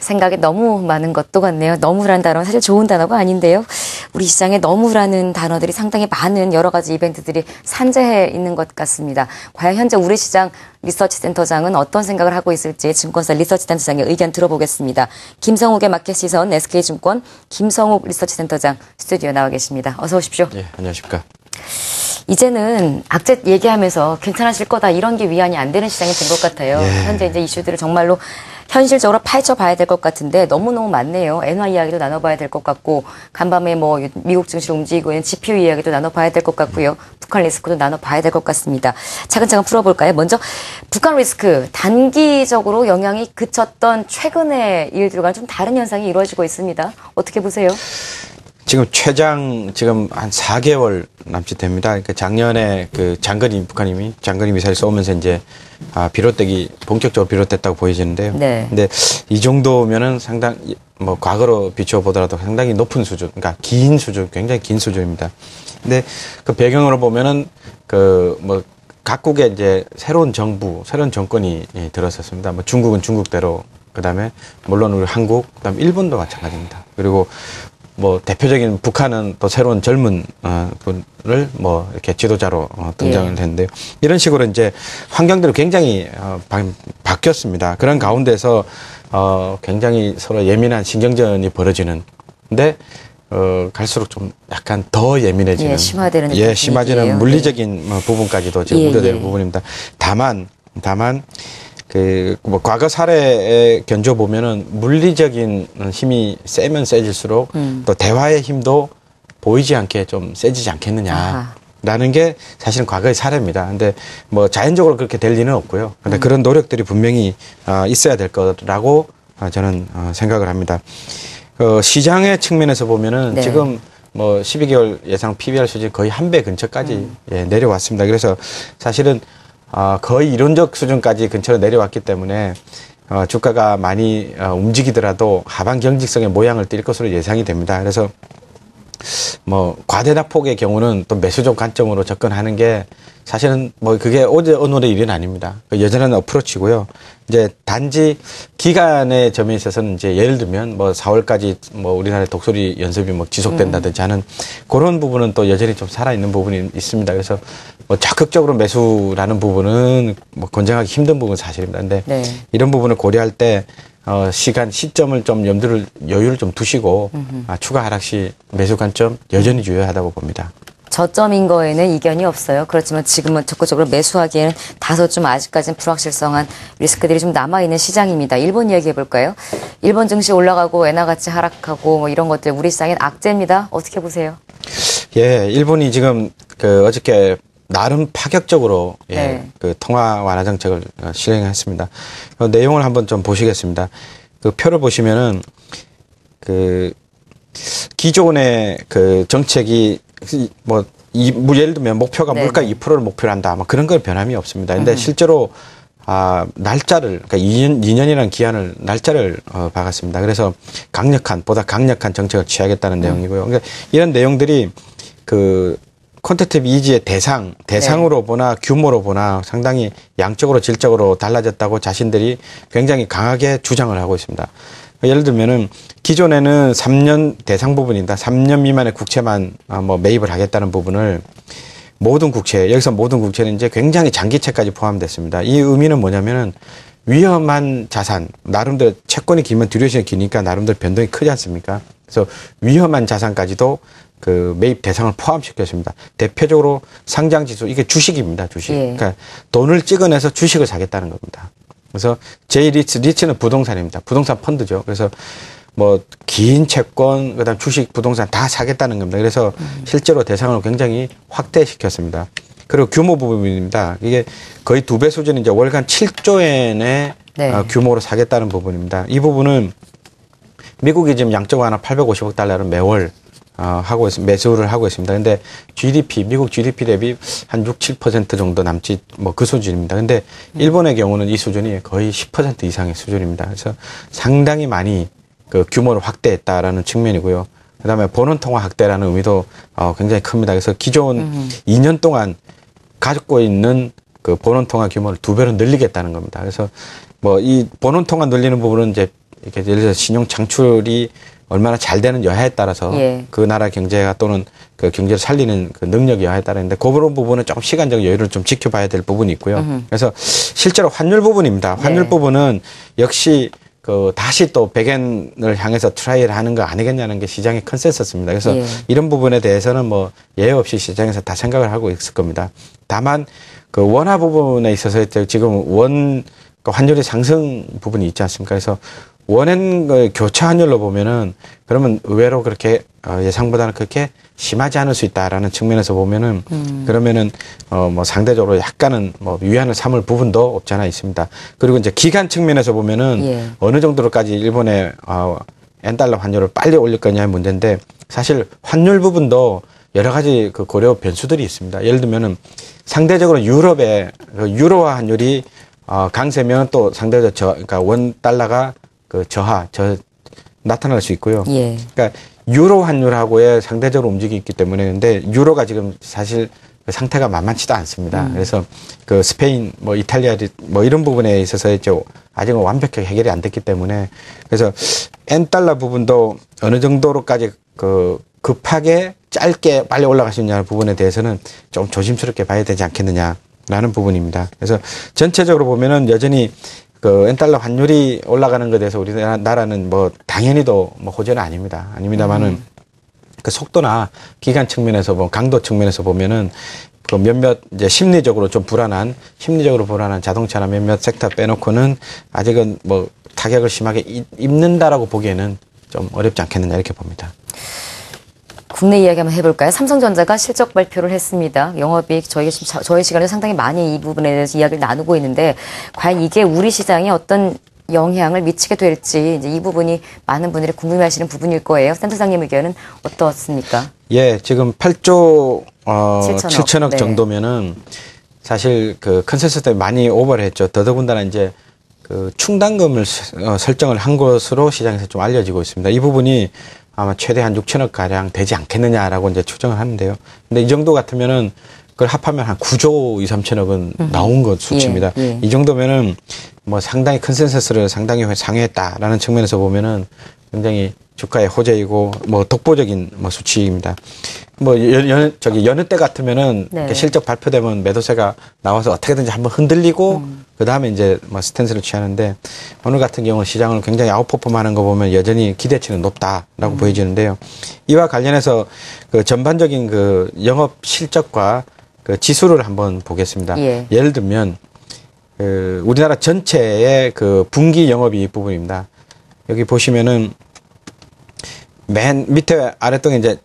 생각에 너무 많은 것도 같네요. 너무라는 단어는 사실 좋은 단어가 아닌데요. 우리 시장에 너무라는 단어들이 상당히 많은 여러 가지 이벤트들이 산재해 있는 것 같습니다. 과연 현재 우리 시장 리서치센터장은 어떤 생각을 하고 있을지 증권사 리서치센터장의 의견 들어보겠습니다. 김성욱의 마켓시선 SK증권 김성욱 리서치센터장 스튜디오 나와 계십니다. 어서 오십시오. 예, 안녕하십니까. 이제는 악재 얘기하면서 괜찮아질 거다 이런 게 위안이 안 되는 시장이 된 것 같아요. 예. 현재 이제 이슈들을 정말로 현실적으로 파헤쳐 봐야 될 것 같은데 너무너무 많네요. 엔화 이야기도 나눠봐야 될 것 같고 간밤에 뭐 미국 증시로 움직이고 있는 GPU 이야기도 나눠봐야 될 것 같고요. 북한 리스크도 나눠봐야 될 것 같습니다. 차근차근 풀어볼까요? 먼저 북한 리스크 단기적으로 영향이 그쳤던 최근의 일들과는 좀 다른 현상이 이루어지고 있습니다. 어떻게 보세요? 지금 지금 한 4개월 남짓 됩니다. 그러니까 작년에 그 북한이 장거리 미사일 쏘면서 이제 본격적으로 비롯됐다고 보여지는데요. 네. 근데 이 정도면은 상당히 뭐 과거로 비추어 보더라도 상당히 높은 수준, 그러니까 굉장히 긴 수준입니다. 근데 그 배경으로 보면은 각국의 이제 새로운 정권이 들었었습니다. 뭐 중국은 중국대로, 그다음에 물론 우리 한국, 그다음에 일본도 마찬가지입니다. 그리고 뭐 대표적인 북한은 또 새로운 젊은 분을 뭐 이렇게 지도자로 등장을 했는데요. 이런 식으로 이제 환경들이 굉장히 바뀌었습니다. 그런 가운데서 굉장히 서로 예민한 신경전이 벌어지는. 근데 갈수록 좀 약간 더 예민해지는, 심화되는 물리적인 부분까지도 지금 우려되는 부분입니다. 다만 뭐 과거 사례에 견줘 보면은 물리적인 힘이 세면 세질수록 또 대화의 힘도 보이지 않게 좀 세지지 않겠느냐라는 게 사실은 과거의 사례입니다. 근데 뭐 자연적으로 그렇게 될 리는 없고요. 근데 그런 노력들이 분명히 있어야 될 거라고 저는 생각을 합니다. 시장의 측면에서 보면은 지금 뭐 12개월 예상 PBR 수준 거의 1배 근처까지 내려왔습니다. 그래서 사실은 거의 이론적 수준까지 근처로 내려왔기 때문에 주가가 많이 움직이더라도 하방 경직성의 모양을 띌 것으로 예상이 됩니다. 그래서 뭐 과대낙폭의 경우는 또 매수적 관점으로 접근하는 게 사실은 뭐 그게 어제 오늘의 일은 아닙니다. 여전한 어프로치고요. 이제 단지 기간의 점에 있어서는 이제 예를 들면 뭐 4월까지 뭐 우리나라의 독수리 연습이 뭐 지속된다든지 하는 그런 부분은 또 여전히 좀 살아있는 부분이 있습니다. 그래서 뭐 적극적으로 매수라는 부분은 뭐 권장하기 힘든 부분은 사실입니다. 근데 이런 부분을 고려할 때 시점을 좀 여유를 좀 두시고 추가 하락 시 매수 관점 여전히 유효하다고 봅니다. 저점인 거에는 이견이 없어요. 그렇지만 지금은 적극적으로 매수하기에는 다소 좀 아직까지는 불확실성한 리스크들이 좀 남아있는 시장입니다. 일본 이야기 해볼까요? 일본 증시 올라가고 엔화 가치 하락하고 뭐 이런 것들 우리 시장엔 악재입니다. 어떻게 보세요? 예, 일본이 지금 어저께 나름 파격적으로 그 통화 완화 정책을 실행했습니다. 내용을 한번 좀 보시겠습니다. 그 표를 보시면은 기존의 그 정책이 뭐 예를 들면 목표가 물가 2%를 목표로 한다. 뭐 그런 건 변함이 없습니다. 근데 실제로 날짜를, 그러니까 2년이라는 기한을, 날짜를 박았습니다. 그래서 보다 강력한 정책을 취하겠다는 내용이고요. 그러니까 이런 내용들이 콘텐츠 이지의 대상으로 보나 규모로 보나 상당히 양적으로 질적으로 달라졌다고 자신들이 굉장히 강하게 주장을 하고 있습니다. 예를 들면은 기존에는 3년 대상 부분이다. 3년 미만의 국채만 뭐 매입을 하겠다는 부분을 여기서 모든 국채는 이제 굉장히 장기채까지 포함됐습니다. 이 의미는 뭐냐면은 위험한 자산, 나름대로 채권이 길면 듀레이션이 기니까 나름대로 변동이 크지 않습니까? 그래서 위험한 자산까지도 그 매입 대상을 포함시켰습니다. 대표적으로 상장지수, 이게 주식입니다, 주식. 그러니까 돈을 찍어내서 주식을 사겠다는 겁니다. 그래서 리츠는 부동산입니다. 부동산 펀드죠. 그래서 뭐 긴 채권, 그다음 주식, 부동산 다 사겠다는 겁니다. 그래서 실제로 대상을 굉장히 확대시켰습니다. 그리고 규모 부분입니다. 이게 거의 2배 수준인 이제 월간 7조 엔의 규모로 사겠다는 부분입니다. 이 부분은 미국이 지금 양적 완화 850억 달러를 매월 매수를 하고 있습니다. 근데 미국 GDP 대비 한 6, 7% 정도 남짓 뭐 그 수준입니다. 근데 일본의 경우는 이 수준이 거의 10% 이상의 수준입니다. 그래서 상당히 많이 그 규모를 확대했다라는 측면이고요. 그다음에 본원 통화 확대라는 의미도 굉장히 큽니다. 그래서 기존 2년 동안 가지고 있는 그 본원 통화 규모를 2배로 늘리겠다는 겁니다. 그래서 뭐 이 본원 통화 늘리는 부분은 이제 이렇게 예를 들어서 신용 창출이 얼마나 잘 되는 여하에 따라서 예. 그 나라 경제가 또는 그 경제를 살리는 그 능력 여하에 따르는데 그런 부분은 조금 시간적 여유를 좀 지켜봐야 될 부분이 있고요. 그래서 실제로 환율 부분입니다. 환율 네. 부분은 역시 그 다시 또 백엔을 향해서 트라이를 하는 거 아니겠냐는 게 시장의 컨센서스입니다. 그래서 예. 이런 부분에 대해서는 뭐 예외 없이 시장에서 다 생각을 하고 있을 겁니다. 다만 그 원화 부분에 있어서 지금 원 그 환율의 상승 부분이 있지 않습니까? 그래서 원엔 그 교차 환율로 보면은 그러면 의외로 그렇게 예상보다는 그렇게 심하지 않을 수 있다라는 측면에서 보면은 그러면은 뭐 상대적으로 약간은 뭐 위안을 삼을 부분도 없지 않아 있습니다. 그리고 이제 기간 측면에서 보면은 예. 어느 정도로까지 일본의 엔달러 환율을 빨리 올릴 거냐의 문제인데 사실 환율 부분도 여러 가지 그 고려 변수들이 있습니다. 예를 들면은 상대적으로 유럽의 그 유로화 환율이 강세면 또 상대적으로 그러니까 원 달러가 그 나타날 수 있고요. 예. 그러니까 유로 환율하고의 상대적으로 움직임이 있기 때문에 근데 유로가 지금 사실 그 상태가 만만치도 않습니다. 그래서 그 스페인, 뭐 이탈리아, 뭐 이런 부분에 있어서 이제 아직은 완벽하게 해결이 안 됐기 때문에 그래서 엔달러 부분도 어느 정도로까지 그 급하게 짧게 빨리 올라갈 수 있냐는 부분에 대해서는 좀 조심스럽게 봐야 되지 않겠느냐라는 부분입니다. 그래서 전체적으로 보면은 여전히 그 엔달러 환율이 올라가는 것에 대해서 우리나라는 뭐 당연히도 뭐 호재는 아닙니다만은 그 속도나 기간 측면에서 뭐 강도 측면에서 보면은 그 몇몇 이제 심리적으로 불안한 자동차나 몇몇 섹터 빼놓고는 아직은 뭐 타격을 심하게 입는다라고 보기에는 좀 어렵지 않겠느냐 이렇게 봅니다. 국내 이야기 한번 해볼까요? 삼성전자가 실적 발표를 했습니다. 영업이익 저희 시간에 상당히 많이 이 부분에 대해서 이야기를 나누고 있는데 과연 이게 우리 시장에 어떤 영향을 미치게 될지 이제 이 부분이 많은 분들이 궁금해하시는 부분일 거예요. 센터장님 의견은 어떻습니까? 예, 지금 8조 7천억. 7천억 네. 정도면은 사실 그 컨센서스 때문에 많이 오버를 했죠. 더더군다나 이제 그 충당금을 설정을 한 것으로 시장에서 좀 알려지고 있습니다. 이 부분이 아마 최대 한 6천억 가량 되지 않겠느냐라고 이제 추정을 하는데요. 근데 이 정도 같으면은 그걸 합하면 한 9조 2, 3천억은 나온 것 수치입니다. 예, 예. 이 정도면은 뭐 상당히 컨센서스를 상당히 상회했다라는 측면에서 보면은 굉장히 주가의 호재이고 뭐 독보적인 뭐 수치입니다. 뭐 여느 때 같으면은 네. 이렇게 실적 발표되면 매도세가 나와서 어떻게든지 한번 흔들리고 그 다음에 이제 뭐 스탠스를 취하는데 오늘 같은 경우는 시장을 굉장히 아웃퍼폼하는 거 보면 여전히 기대치는 높다라고 보여지는데요. 이와 관련해서 그 전반적인 그 영업 실적과 그 지수를 한번 보겠습니다. 예. 예를 들면 그 우리나라 전체의 그 분기 영업이익 부분입니다. 여기 보시면은 맨 밑에 아래쪽에 이제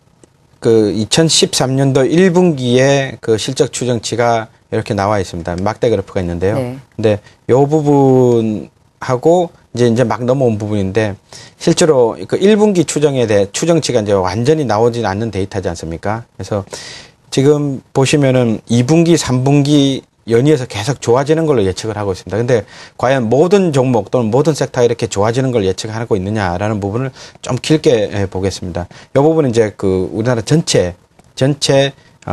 그 2013년도 1분기에 그 실적 추정치가 이렇게 나와 있습니다. 막대 그래프가 있는데요. 네. 근데 요 부분하고 이제 막 넘어온 부분인데 실제로 그 1분기 추정에 대해 추정치가 이제 완전히 나오진 않는 데이터지 않습니까? 그래서 지금 보시면은 2분기, 3분기 연이어서 계속 좋아지는 걸로 예측을 하고 있습니다. 근데 과연 모든 종목 또는 모든 섹터가 이렇게 좋아지는 걸 예측하고 있느냐라는 부분을 좀 길게 보겠습니다. 이 부분은 이제 그 우리나라 전체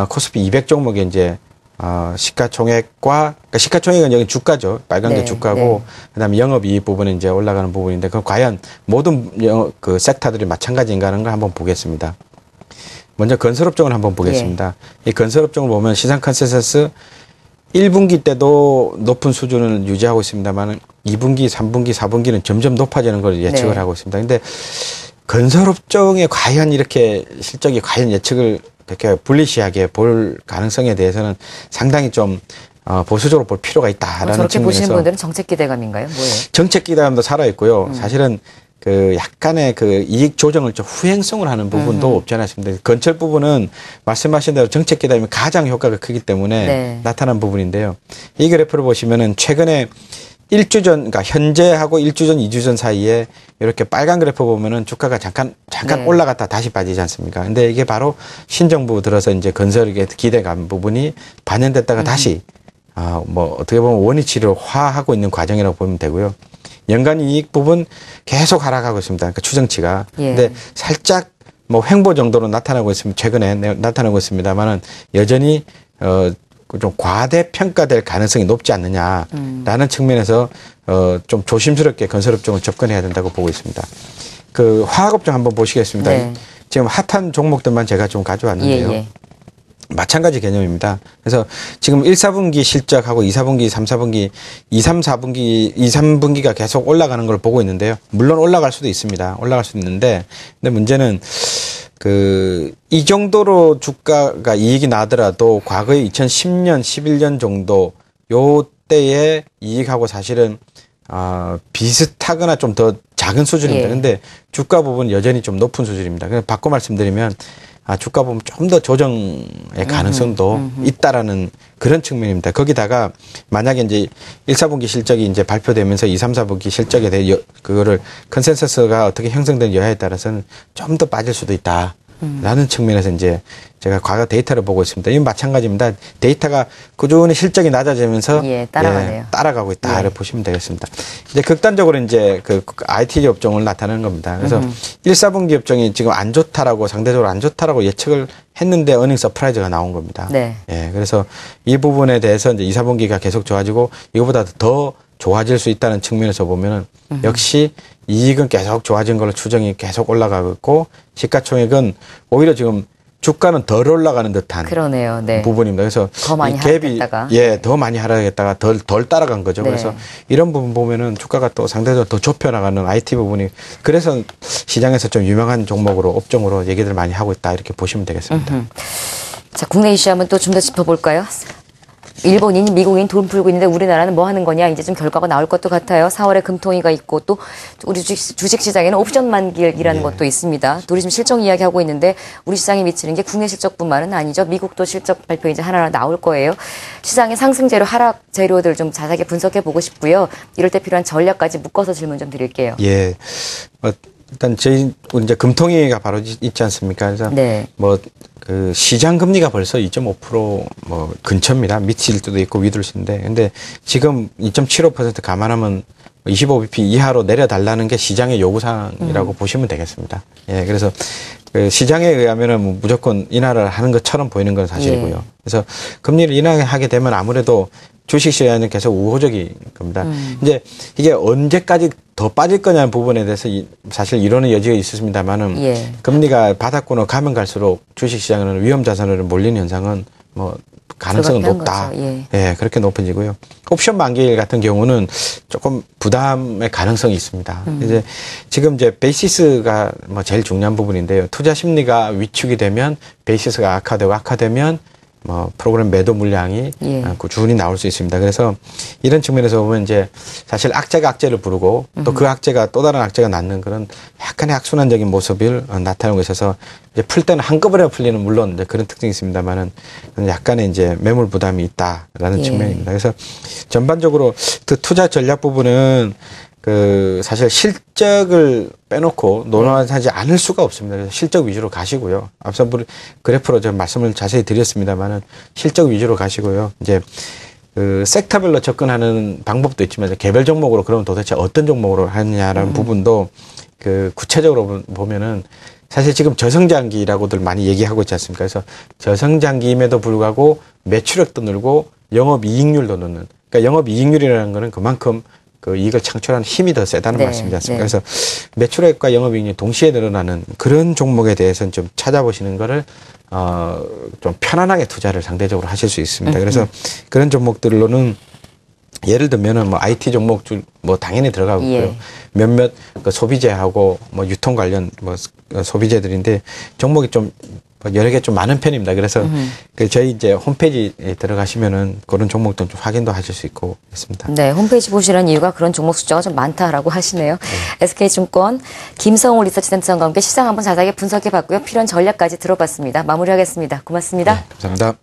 코스피 200 종목의 이제 시가총액과 그러니까 시가총액은 여기 주가죠. 빨간 게 네, 주가고 네. 그다음에 영업이익 부분은 이제 올라가는 부분인데 그 과연 모든 그 섹터들이 마찬가지인가 하는 걸 한번 보겠습니다. 먼저 건설업종을 한번 보겠습니다. 이 건설업종을 보면 시장 컨센서스 1분기 때도 높은 수준을 유지하고 있습니다만 2분기, 3분기, 4분기는 점점 높아지는 걸 예측을 네. 하고 있습니다. 근데 건설업종에 과연 이렇게 실적이 과연 예측을 이렇게 불리시하게 볼 가능성에 대해서는 상당히 좀 보수적으로 볼 필요가 있다라는 저렇게 보시는 측면에서 분들은 정책 기대감인가요? 뭐예요? 정책 기대감도 살아 있고요. 사실은 그 약간의 그 이익 조정을 좀 후행성을 하는 부분도 없지 않아 있습니다. 건설 부분은 말씀하신 대로 정책 기대감이 가장 효과가 크기 때문에 네. 나타난 부분인데요. 이 그래프를 보시면은 최근에 1주 전, 그러니까 현재하고 1주 전, 2주 전 사이에 이렇게 빨간 그래프 보면은 주가가 잠깐 네. 올라갔다 다시 빠지지 않습니까? 근데 이게 바로 신정부 들어서 이제 건설의 기대감 부분이 반영됐다가 다시 뭐 어떻게 보면 원위치를 화하고 있는 과정이라고 보면 되고요. 연간 이익 부분 계속 하락하고 있습니다. 그러니까 추정치가. 예. 근데 살짝 뭐 횡보 정도로 나타나고 있습니다. 최근에 나타나고 있습니다만은 여전히 좀 과대평가될 가능성이 높지 않느냐라는 측면에서 좀 조심스럽게 건설업종을 접근해야 된다고 보고 있습니다. 그 화학업종 한번 보시겠습니다. 네. 지금 핫한 종목들만 제가 좀 가져왔는데요. 예. 마찬가지 개념입니다. 그래서 지금 1, 4분기 실적하고 2, 4분기, 3, 4분기, 2, 3, 4분기, 2, 3분기가 계속 올라가는 걸 보고 있는데요. 물론 올라갈 수도 있습니다. 올라갈 수 있는데, 근데 문제는 이 정도로 주가가 이익이 나더라도 과거에 2010년, 11년 정도 요 때의 이익하고 사실은 비슷하거나 좀 더 작은 수준입니다. 예. 근데 주가 부분은 여전히 좀 높은 수준입니다. 그래서 바꿔 말씀드리면 주가 보면 좀 더 조정의 가능성도 있다라는 그런 측면입니다. 거기다가 만약에 이제 1, 4분기 실적이 이제 발표되면서 2, 3, 4분기 실적에 대해 그거를 컨센서스가 어떻게 형성된 여하에 따라서는 좀 더 빠질 수도 있다. 라는 측면에서 이제 제가 과거 데이터를 보고 있습니다. 이건 마찬가지입니다. 데이터가 꾸준히 실적이 낮아지면서 따라가네요. 따라가고 있다. 이렇게 보시면 되겠습니다. 이제 극단적으로 이제 그 IT 업종을 나타내는 겁니다. 그래서 1, 4분기 업종이 지금 안 좋다라고 상대적으로 안 좋다라고 예측을 했는데 어닝 서프라이즈가 나온 겁니다. 네. 예. 그래서 이 부분에 대해서 이제 2, 4분기가 계속 좋아지고 이거보다 더 좋아질 수 있다는 측면에서 보면은 역시 이익은 계속 좋아진 걸로 추정이 계속 올라가고 있고 시가총액은 오히려 지금 주가는 덜 올라가는 듯한 그러네요. 네. 부분입니다. 그래서 더 많이 이 갭이 하락했다가. 더 많이 하락했다가 덜 따라간 거죠. 네. 그래서 이런 부분 보면은 주가가 또 상대적으로 더 좁혀 나가는 IT 부분이 그래서 시장에서 좀 유명한 종목으로 업종으로 얘기들 많이 하고 있다 이렇게 보시면 되겠습니다. 자, 국내 이슈 한번 또 좀 더 짚어볼까요? 일본인, 미국인 돈 풀고 있는데 우리나라는 뭐 하는 거냐? 이제 좀 결과가 나올 것도 같아요. 4월에 금통위가 있고 또 우리 주식시장에는 옵션 만기이라는 것도 있습니다. 우리 지금 실적 이야기하고 있는데 우리 시장에 미치는 게 국내 실적뿐만은 아니죠. 미국도 실적 발표 이제 하나 나올 거예요. 시장의 상승재료, 하락 재료들 좀 자세하게 분석해 보고 싶고요. 이럴 때 필요한 전략까지 묶어서 질문 좀 드릴게요. 예. 일단 우리 이제 금통위가 바로 있지 않습니까? 그래서 네. 그 시장 금리가 벌써 2.5% 근처입니다. 밑일 수도 있고 위들 수 있는데, 근데 지금 2.75% 감안하면 25bp 이하로 내려달라는 게 시장의 요구사항이라고 보시면 되겠습니다. 예, 그래서 그 시장에 의하면은 무조건 인하를 하는 것처럼 보이는 건 사실이고요. 예. 그래서 금리를 인하하게 되면 아무래도 주식 시장은 계속 우호적인 겁니다. 이제 이게 언제까지 더 빠질 거냐는 부분에 대해서 사실 이론의 여지가 있었습니다만은 예. 금리가 바닥권으로 가면 갈수록 주식 시장은 위험 자산으로 몰리는 현상은 가능성은 높다. 예, 그렇게 높아지고요. 옵션 만기일 같은 경우는 조금 부담의 가능성이 있습니다. 이제 지금 이제 베이시스가 제일 중요한 부분인데요. 투자 심리가 위축이 되면 베이시스가 악화되면 프로그램 매도 물량이 꾸준히 나올 수 있습니다. 그래서 이런 측면에서 보면 이제 사실 악재가 악재를 부르고 또 그 악재가 또 다른 악재가 낳는 그런 약간의 악순환적인 모습을 나타내고 있어서 이제 풀 때는 한꺼번에 풀리는 물론 이제 그런 특징이 있습니다만은 약간의 이제 매물 부담이 있다라는 측면입니다. 그래서 전반적으로 그 투자 전략 부분은 사실 실적을 빼놓고 논하지 않을 수가 없습니다. 그래서 실적 위주로 가시고요. 앞서 그래프로 좀 말씀을 자세히 드렸습니다만은 실적 위주로 가시고요. 이제 섹터별로 접근하는 방법도 있지만 개별 종목으로 그러면 도대체 어떤 종목으로 하느냐라는 부분도 구체적으로 보면은 사실 지금 저성장기라고들 많이 얘기하고 있지 않습니까? 그래서 저성장기임에도 불구하고 매출액도 늘고 영업이익률도 늘는. 그러니까 영업이익률이라는 거는 그만큼 이익을 창출하는 힘이 더 세다는 말씀이지 않습니까? 그래서 매출액과 영업이익률이 동시에 늘어나는 그런 종목에 대해서는 좀 찾아보시는 거를 좀 편안하게 투자를 상대적으로 하실 수 있습니다. 그래서 그런 종목들로는 예를 들면은 IT 종목들 당연히 들어가고 있고요. 몇몇 소비재하고 유통 관련 소비재들인데 종목이 좀 여러 개 좀 많은 편입니다. 그래서 저희 이제 홈페이지에 들어가시면은 그런 종목들 좀 확인도 하실 수 있고 있습니다. 네, 홈페이지 보시라는 이유가 그런 종목 숫자가 좀 많다라고 하시네요. SK증권 김성호 리서치센터장과 함께 시장 한번 자세하게 분석해봤고요. 필요한 전략까지 들어봤습니다. 마무리하겠습니다. 고맙습니다. 네, 감사합니다.